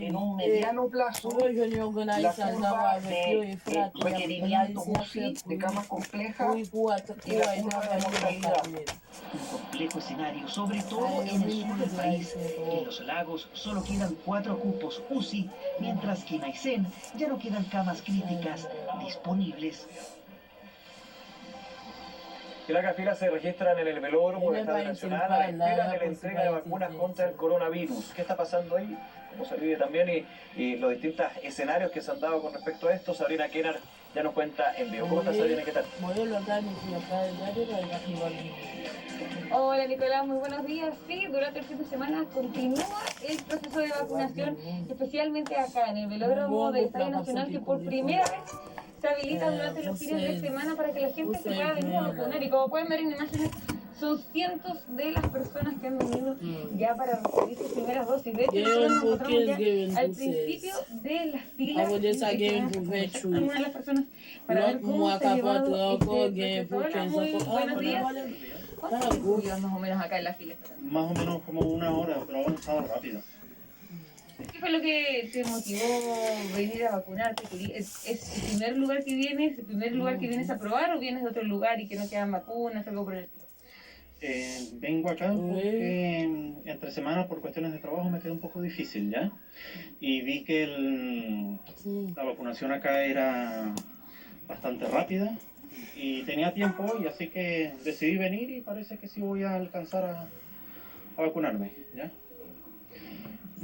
en un mediano plazo la curva de requerimientos UCI de camas complejas y la curva de mortalidad. Un complejo escenario, sobre todo en el sur del país. En Los Lagos solo quedan 4 cupos UCI, mientras que en Aysén ya no quedan camas críticas disponibles. Y largas filas se registran en el velódromo del Estadio Nacional a la espera de la entrega de vacunas contra el coronavirus. ¿Qué está pasando ahí? ¿Cómo se vive también? Y los distintos escenarios que se han dado con respecto a esto. Sabrina Kenner ya nos cuenta en vivo. ¿Cómo estás, Sabrina? ¿Qué tal? Hola Nicolás, muy buenos días. Sí, durante el fin de semana continúa el proceso de vacunación, especialmente acá en el velódromo del Estadio Nacional, que por primera vez se habilita durante los fines de semana para que la gente se pueda venir a vacunar. Y como pueden ver en imágenes, son cientos de las personas que han venido ya para recibir sus primeras dosis. De hecho, nosotros nos encontramos ya al principio de las filas. Algunas de las personas para ver cómo se ha llevado este proceso. Hola, muy buenos días. ¿Cuánto tiempo llevas más o menos acá en la fila? Más o menos como una hora, pero ha avanzado rápido. ¿Qué fue lo que te motivó venir a vacunarte? ¿Es el primer lugar que vienes? ¿El primer lugar que vienes a probar o vienes de otro lugar y que no quedan vacunas, algo por el estilo? Vengo acá porque entre semanas por cuestiones de trabajo me quedó un poco difícil, ¿ya? Y vi que la vacunación acá era bastante rápida y tenía tiempo, y así que decidí venir y parece que sí voy a alcanzar a vacunarme, ¿ya?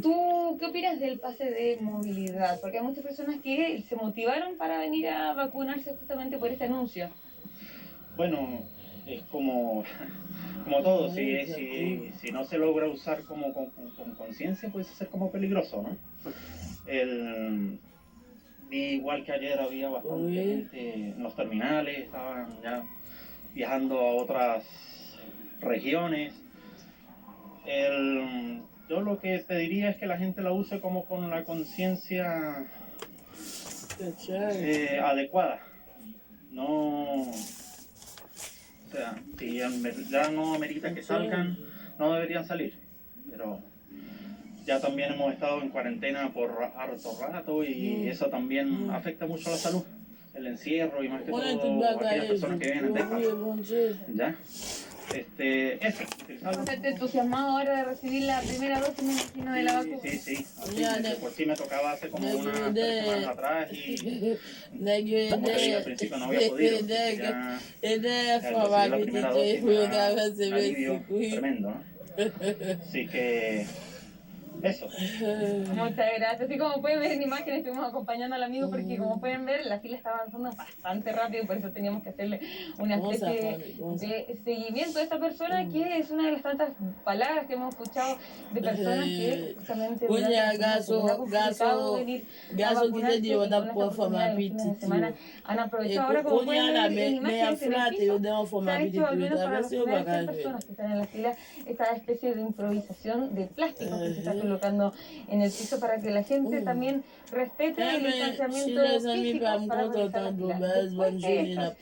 ¿Tú qué opinas del pase de movilidad? Porque hay muchas personas que se motivaron para venir a vacunarse justamente por este anuncio. Bueno, es como todo, si no se logra usar como con conciencia, puede ser como peligroso, ¿no? Igual que ayer había bastante gente en los terminales, estaban ya viajando a otras regiones. Yo lo que pediría es que la gente la use como con la conciencia adecuada. No, o sea, si en verdad no amerita que salgan, no deberían salir. Pero ya también hemos estado en cuarentena por harto rato y eso también afecta mucho a la salud. El encierro y más que todo aquellas personas que vienen de paso. ¿Ya? Eso. ¿Estás entusiasmado ahora de recibir la primera dosis, me imagino, de la vacuna? Sí. Así, por sí me tocaba hace como unas 3 semanas atrás y al principio no había podido. Ya la primera dosis me da un alivio tremendo, ¿no? Así que eso. Muchas gracias. Así como pueden ver en imágenes, estuvimos acompañando al amigo porque como pueden ver la fila está avanzando bastante rápido, por eso teníamos que hacerle una especie de seguimiento a esta persona, que es una de las tantas palabras que hemos escuchado de personas que justamente venir a vacunarse y con esta oportunidad de los fines de semana han aprovechado. Ahora como pueden ver en imágenes en el piso, se ha hecho al menos para las primeras 100 personas que están en la fila esta especie de improvisación de plástico que se está colocando en el piso para que la gente también respete el distanciamiento físico para realizar la fila. Después de estas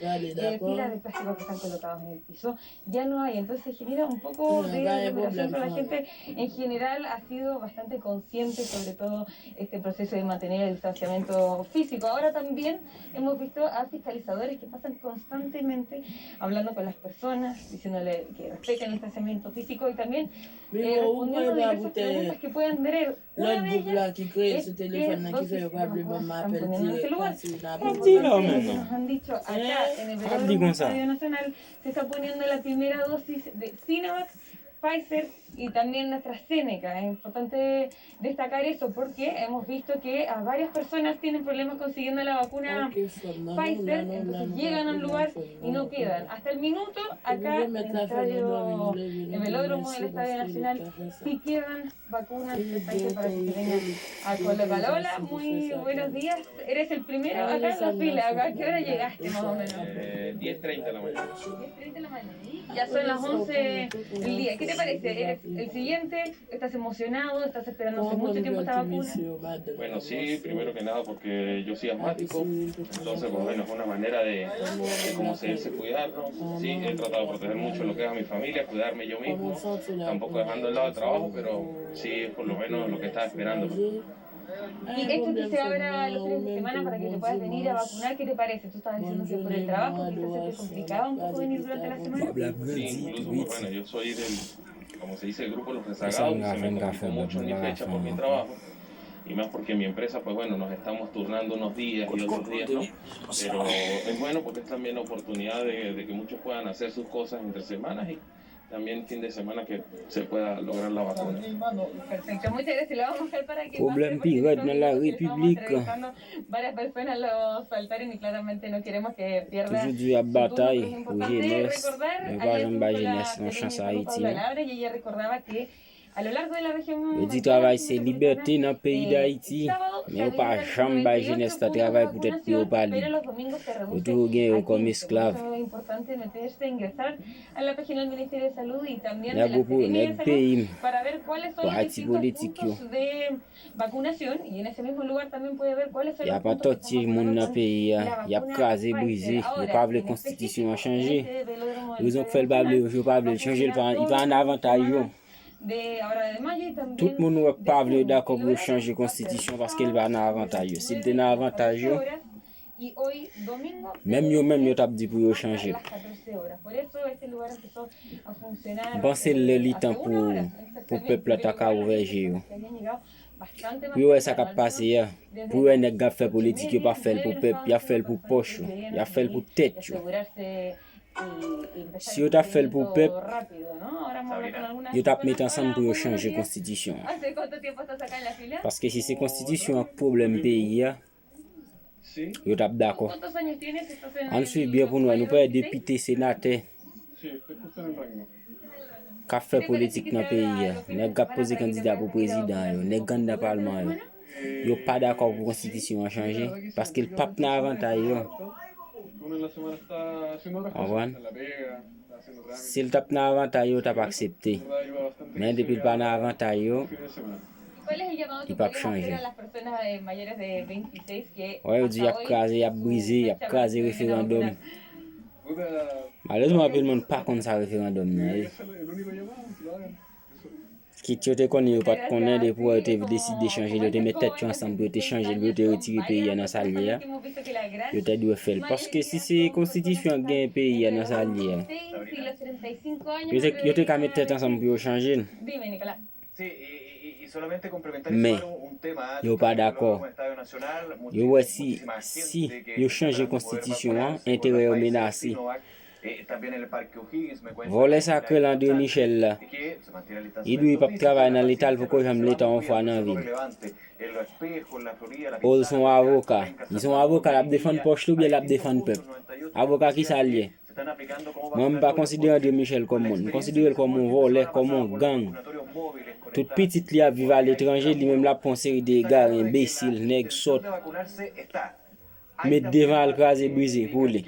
filas de plástico que están colocados en el piso, ya no hay, entonces se genera un poco de aglomeración, pero la gente en general ha sido bastante consciente sobre todo este proceso de mantener el distanciamiento físico. Ahora también hemos visto a fiscalizadores que pasan constantemente hablando con las personas, diciéndole que respeten el distanciamiento físico y también respondiendo diversas preguntas que pueden tener. Una de ellas es qué dosis de vacunas están poniendo en este lugar. Nos han dicho acá en el velódromo del Estadio Nacional se está poniendo la primera dosis de Sinovac, Pfizer y también AstraZeneca. Es importante destacar eso porque hemos visto que a varias personas tienen problemas consiguiendo la vacuna Pfizer, entonces llegan al lugar y no quedan. Hasta el minuto, acá en el velódromo del Estadio Nacional, sí quedan vacunas de Pfizer para que se vengan a colocar. Hola, muy buenos días. ¿Eres el primero acá en la fila? ¿A qué hora llegaste más o menos? 10:30 de la mañana. 10:30 de la mañana. Ya son las 11 del día. ¿Qué te parece? ¿Eres el siguiente? ¿Estás emocionado? ¿Estás esperando hace mucho tiempo esta vacuna? Bueno, sí, primero que nada porque yo soy asmático, entonces pues bueno, es una manera de cómo seguirse cuidarnos. Sí, he tratado de proteger mucho lo que es a mi familia, cuidarme yo mismo, tampoco dejando de lado el trabajo, pero sí, por lo menos lo que estaba esperando. Y esto que se abra los fines de semana para que te puedas venir a vacunar, ¿qué te parece? Tú estabas diciendo que por el trabajo quizás se te complicaba un poco venir durante la semana. Sí, incluso, bueno, yo soy como se dice, el grupo de los rezagados, y se me complicó mucho mi fecha por mi trabajo. Y más porque mi empresa, pues bueno, nos estamos turnando unos días y otros días no. Pero es bueno porque es también la oportunidad de que muchos puedan hacer sus cosas entre semanas y también fin de semana que se pueda lograr la vacuna. Perfecto, muchas gracias. La vamos a dejar para que Problème pilote dans la République. varias personas lo saltaron y claramente no queremos que pierdan. Toujours la bataille Es pour importante jeunesse. recordar, Mais ayer pas jamais la estuvo jeunesse, la en chance à Pablo Haïti. Labra, y ella recordaba que a lo largo de la región Je dis travail c'est liberté dans le pays d'Haïti. Mais pas jamais la jeunesse de travail pour être plus au palais. pero los domingos se Ou reduce tout gain comme Por esclave. eso es importante meterse, ingresar a la página del Ministerio de Salud y también de Nèg la beaucoup, Secretaría de nèg Salud pays. para ver cuáles son los Parti distintos politique yo. puntos de vacunación y en ese mismo lugar también puede ver cuáles son Y a los pas puntos que torti están moun vacunando nan pays con a. la Y a vacuna krasé, Pfizer. brisé. Yo Ahora, pa vle en constitution a específico, en changer. este velódromo del Ils ont Estadio fait le bable, Nacional, yo pa vle changer, il pa an avantage yo. de ahora de mayo y también Tout moun wè de pa vle junio. d'accord El pour horario changer va a ser constitution parce qu'il va nan avantage yo. S'il te nan avantage yo, y hoy domingo même yo tap di pour yo hasta changer. las 14 horas. Por eso este lugar empezó a funcionar. Pense le li tan hace una hora, pour exactamente. peuple ta ka ouverge yo. Que habían llegado bastante más Puis ouais, ça temprano. kap pase ya. Puis ouais, nèg gap fait politique, yo pa fait pour peuple, ya fait pour poche, ya fait pour tête yo. Si yo t'a fait pour peuple, yo tap met ensemble pour yo changer constitution. ¿Hace cuánto tiempo estás acá en la fila? Parce que si c'est constitution ak problème pays ya, Sí, yo tap d'accord. ¿Cuántos años tienes? ¿Estás en On suit bien pour nous pas député, sénateur, sí, estoy justo en el rango. ka fait politique dans pays ya. Nèg gap poser candidat pour président yo, nèg ganda parlement yo. Yo pas d'accord pour constitution a changer parce que le pape n'a avantage yo. Uno en la semana está haciendo otras Ah, cosas, bueno. en la pega, está haciendo trámites, Si le tap nan avantage yo, tap accepté. ¿verdad? Ayuda bastante. Mais depuis le pas nan avantage yo, Fin de semana. ¿Cuál es el llamado que Y pa' podemos hacer changer. a las personas mayores de 26 que ouais, yo di y a hasta hoy crasé, y a su brisé, y a fecha crasé para référendum. vacunar? Puta, Malheureusement, peu de monde pas contre ça référendum nan. ese es el único llamado, que lo hagan. Eso. Qui tu te connais, pas te connaître, de pouvoir te décider de changer, de te mettre tête ensemble, de te changer, de te retirer pays dans sa lière. Hemos visto que la gran Yo te dois faire. Parce que si c'est constitution gain pays dans sa lière, 26 y los 35 años. yo te ka mettre tête ensemble pour yo changer. Dime, Nicolás. Sí, y solamente complementar Mais, un tema. yo pas d'accord. Como Estadio Nacional, Yo ouais si muchísima gente que yo changer esperan poder constitution, vacunarse intérêt con yo la Pfizer menacé. Sinovac. También en el Parque O'Higgins me cuentan Voler que sacré hay l'André constante Michel là. y que se mantiene el Il doit pas distanciamiento travailler dans físico, l'état la pour que paciencia, j'aime se l'état va en fois dans la moviendo, ville. es relevante. En Los Espejos, en la Florida, la Ils Pintana, sont avocats. Cuenca, Ils sont Santa avocats, la María, défendre poche ou bien la défendre peuple. 98, Avocat qui s'allie. se están aplicando como Moi, je ne pas considérer André Michel comme monde. Je considère comme un voleur, comme un gang. Toute petite li a vivre à l'étranger, lui-même la pour une série de gars imbéciles, nègres, sot. Mettre devant Alcaz et brisé pour lui.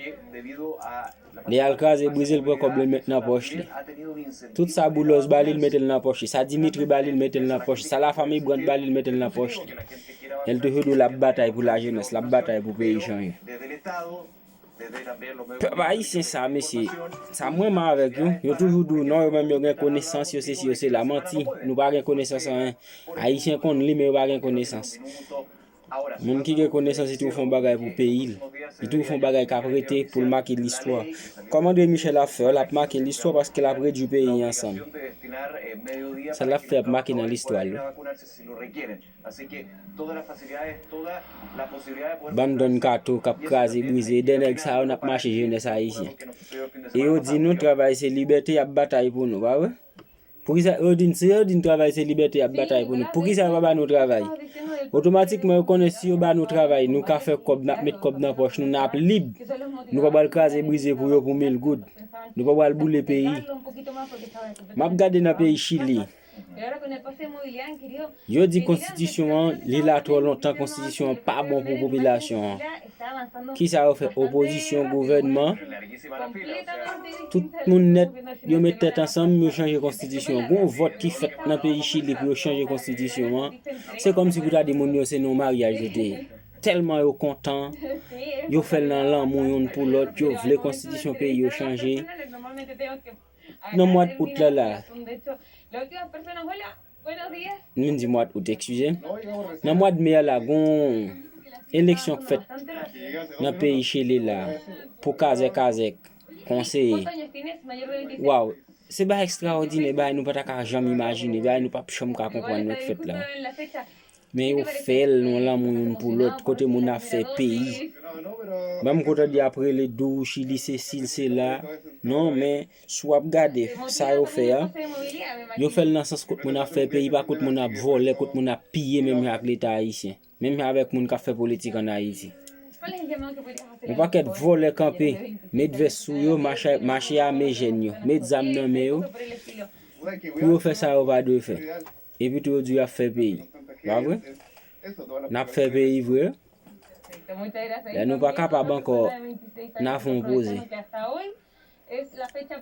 Les Alcaz et brisé le pour comme le mettre dans la poche. Tout ça boulos balil mettre dans la poche. Ça Dimitri balil mettre dans la poche. Ça la famille Brand balil mettre dans la poche. Elle te fait la bataille pour la jeunesse, la bataille pour le pays changer. Peuple haïtien ça, monsieur, ça moi avec vous, yo toujours dit non, yo même yo gen connaissance, yo c'est la menti, nous pas gen connaissance rien. Haïtien kon li mais yo pas gen connaissance. Moun qui gen connaissance, ils font bagay pour pays, ils font bagay qu'a prêté pour marquer l'histoire. Comment de Michel a fait, l'a marqué l'histoire parce qu'il a prêté du pays ensemble. Ça l'a fait marquer dans l'histoire. Bandon kato, kap krasé, brisé, des nèg ça on a marché jeunesse haïtien. Et on dit nous travail c'est liberté, y a bataille pour nous, pas ouais? Pour qui ça on dit travail c'est liberté, y a bataille pour nous. Pour qui ça va nous travail? Automatiquement on connaît si on ba nous travail, nous ka faire cob, n'a mettre cob dans poche, nous n'a libre. Nous pas bal krasé brisé pour yo pour 1000 good. Nous pas bal bouler pays. M'a regarder dans pays Chili. Yo di constitution, li la trop longtemps constitution pas bon pour population. Qui ça fait opposition gouvernement? Tout le monde net, yo met tête ensemble, yo changer constitution. Bon vote qui fait dans pays Chili pour changer constitution. C'est comme si vous avez des c'est non mariage tellement yo content. Yo fait dans l'amour pour l'autre, yo veut constitution pays yo changer. Non mois d'août là. nous dit mois d'août, excusez. Dans le mois de mai, là, gon élection faite dans le pays Chili là pour Kazek conseiller. Waouh, c'est pas extraordinaire, bah nous pas jamais imaginer, bah nous pas jamais comprendre notre fête là. Mais au fait, nous là pour l'autre côté mon a fait pays. Même quand on dit après les 12 Chili c'est là. Non mais soit regarder ça yo fait hein. Yo fait dans sens que mon a fait pays pas côté mon a volé, côté mon a pillé même avec l'état haïtien. Même avec mon qui fait politique en Haïti. On pas qu'être volé camper, mettre veste sous yo, marcher à mes jeunes yo, mettre zam dans mes yo. Pour faire ça on va de faire. Et puis tout Dieu a fait pays. Pas vrai? N'a fait pays vrai. Et nous pas capable encore n'a font poser.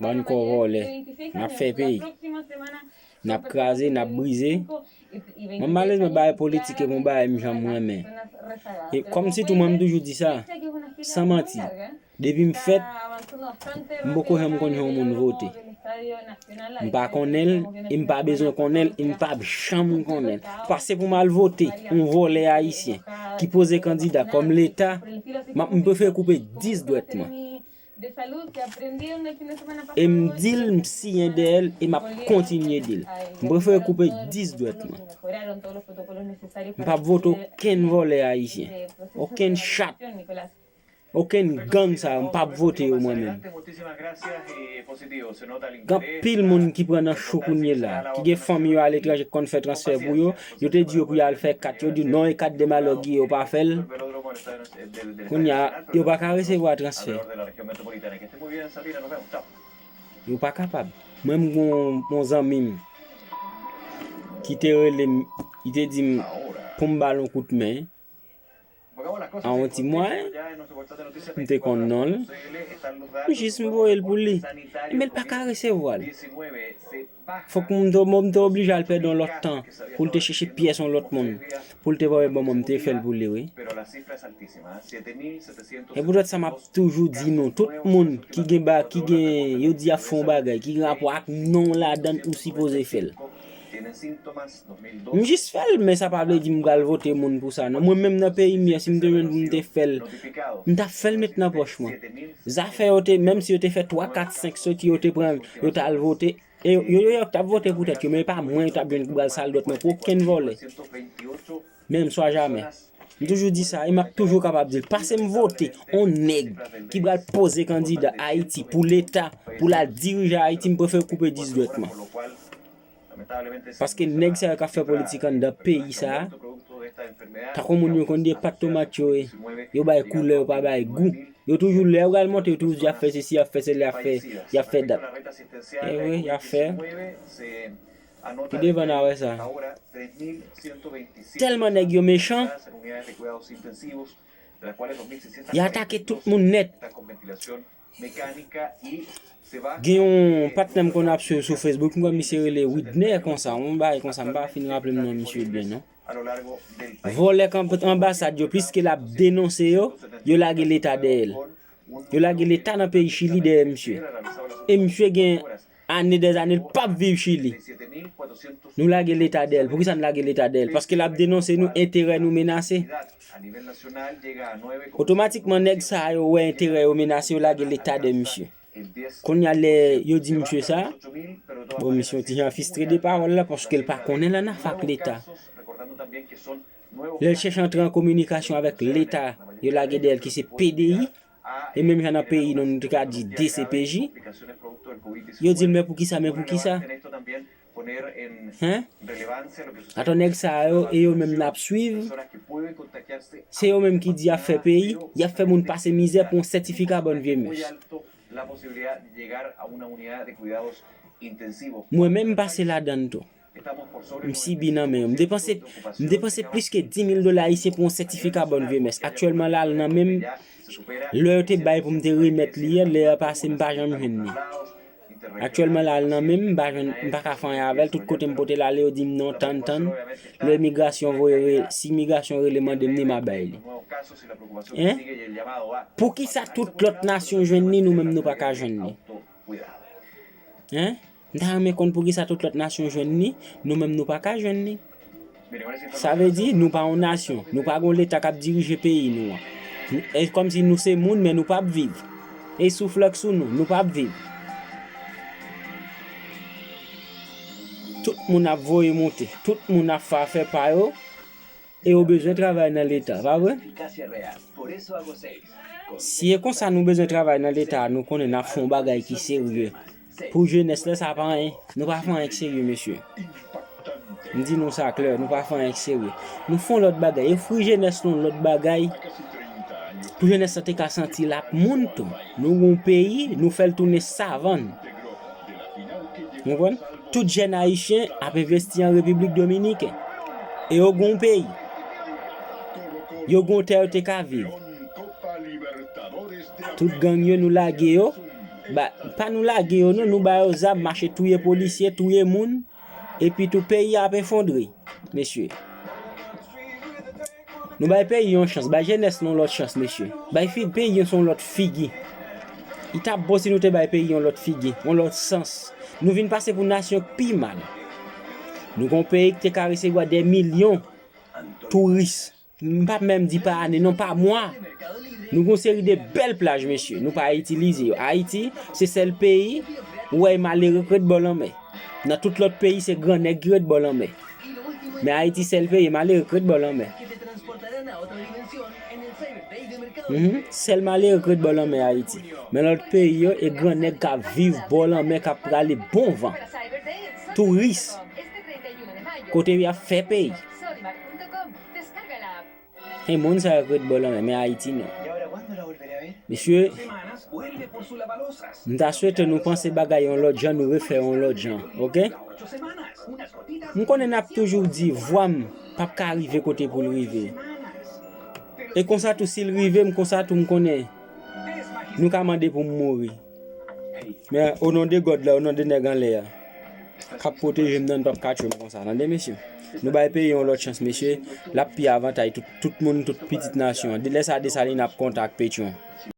Bon encore volé. N'a fait pays. N'a crasé, n'a brisé. Mon malaise me bail politique et mon bail me jambe moi mais. Et comme si tout le monde toujours dit ça, sans mentir. Depuis me fait beaucoup aime connait mon voter. M'pas connaît, il pas besoin connaît, il pas jamais connaît. Parce pour mal voter, on volé haïtien qui posait candidat comme l'état, me peut faire couper 10 droitement. Et me dit si d'elle et m'a continuer d'elle. Me préfère couper 10 droitement. Pas voter aucun volé haïtien, aucun chat. Aucun gang ça, on pas voter au moi-même. Quand pile monde qui prend un chocounier là, qui a famille à l'étranger qu'on fait transfert pour yo, yo te dit pour y aller faire 4, yo dit non et 4 de malogi yo pas fait. Qu'on y a yo pas capable recevoir transfert. Yo pas capable. Même mon ami qui te relé, il te dit pour me ballon coup de main. En un petit mois, je suis content. Je suis pour lui. Mais il ne peut pas recevoir. Il faut que je oblige à le perdre dans l'autre temps. Pour te chercher pièces dans l'autre monde. Pour te voir bon, je fais pour lui. Et pour ça, m'a toujours dit non. Tout le monde qui dit à fond bagay, qui a rapport avec non là-dedans ou supposé faire. Je juste fait mais ça pas veut dire que je vais voter moun pour ça. Moi même dans pays mien si me demande pour me faire, je fait maintenant poche moi. Ça fait même si tu fait 3 4 5 sorties tu prend, tu t'as voté et yo t'as voté peut-être mais pas moins tu as bien pour salle d'autre mais pour aucun voler. Même soit jamais. Je toujours dit ça, il m'a toujours capable de dire passez me voter, on nègre qui va poser candidat à Haïti pour l'état, pour la diriger Haïti, me préfère couper 10 directement. Parce que les gens qui fait politique dans le pays, ça, t'as comme on dit pas de tomates, yo ba couleur, pas ba goût. Yo toujours là également, tu toujours déjà fait ceci, a fait cela, a fait date. Eh oui, il a fait. Tu devant avoir ça. Tellement nèg yo méchant. Il a attaqué tout le monde net. Gayon patnem qu'on a sur Facebook, moi monsieur les Whitney comme ça, on va finir rappeler mon monsieur bien non. Voler ambassade yo plus que la dénoncer yo lagué l'état d'elle. Yo lagué l'état dans pays Chili de monsieur. Et monsieur gain année des années pas vivre Chili. Nous lagué l'état d'elle. Pourquoi ça nous lagué l'état d'elle? Parce que la dénoncer nous intérêt nous menacer. Automatiquement nèg ça yo ouais intérêt yo menacer yo lagué l'état de monsieur. Quand y a les yo dit monsieur ça, bon monsieur ti enregistré des paroles là parce qu'elle pas connaît la fac l'état. Elle cherche entrer en communication avec l'état, yo la d'elle qui c'est PDI et même dans pays non nous ka dit DCPJ. Yo dit mais pour qui ça Hein? Attendez que ça et yo même n'a suivre. C'est eux même qui dit a fait pays, il a fait moun passer misère pour un certificat bonne vieux monsieur. Moi-même passé là-dedans tout. Si bien mais me dépenser plus que $10,000 ici pour un certificat bonne VMS. Actuellement là nan même l'heure te bail pour me remettre lié l'heure passé me pas jamais venir. Actuellement là nan même pas ka faire avec tout côté me porter là le dit non tant l'immigration si immigration élément de ma bail. Hein? Pour qui ça toute l'autre nation joindre nous même nous pas ka joindre. Hein? Nous mais qu'on pour ça toute l'autre nation joindre nous-mêmes nous pas qu'à joindre. Ça veut dire nous pas une nation, nous pas l'état qui dirige le pays nous. Et comme si nous c'est monde mais nous pas vivre. Et souffle sous nous pas vivre. Tout le monde a voulu monter, tout le monde a fait par eux et au besoin de travailler dans l'État, pas vrai? Si et comme ça nous besoin de travailler dans l'État, nous connaissons fond bagay qui sérieux. Pour jeunesse là ça pas rien, nous pas faire un sérieux monsieur. Nous dit nous ça clair, nous pas faire un sérieux. Nous font l'autre bagay, et pour jeunesse nous l'autre bagay. Pour jeunesse ça te senti la monte. Nous un pays, nous fait tourner savant. Vous comprenez? Tout jeune haïtien a investi en République Dominicaine. Et au bon pays. Yo gon terre te ka vivre. Tout gang yo nous lague yo. Bah pas nous lague yo non, nous ba aux ab marcher touyer policier, touyer moun et puis tout pays a effondré, messieurs. Nous ba pays une chance, ba jeunesse non l'autre chance, messieurs. Ba pays son l'autre figue. Il t'a bossé nous te ba pays on l'autre figue, on l'autre sens. Nous venons passer pour nation pi mal. Nous gon pays qui te caressé des millions touristes. Pas même dit pas année, non pas moi. Nous avons une série de belles plages, messieurs. Nous pas utiliser. Haïti, c'est le pays où est malheureux de Bolomé. Dans tout l'autre pays, c'est grand nègre de Bolomé. Mais Haïti, c'est le pays malheureux de Bolomé. C'est le malheureux de Bolomé, Haïti. Mais l'autre pays est grand nègre qui vivre Bolomé, qui a aller bon vent. Touristes. Côté il a fait pays. Et monde ça de Bolomé, mais Haïti non. Monsieur, nous souhaitons nous penser bagaille en l'autre gens, nous refaire en l'autre gens, ok? Nous connaissons toujours dit, voix pas arriver côté pour le river. Et comme ça tout s'il rive, comme ça tout me connaît. Nous commander pour mourir. Mais au nom de God là, au nom de Néganléa, cap protéger me dans pas catcher comme ça, entendez messieurs? Nous ba payer l'autre chance messieurs, la pi avantage tout le monde toute petite nation. De laisser à des salines à contact Patreon.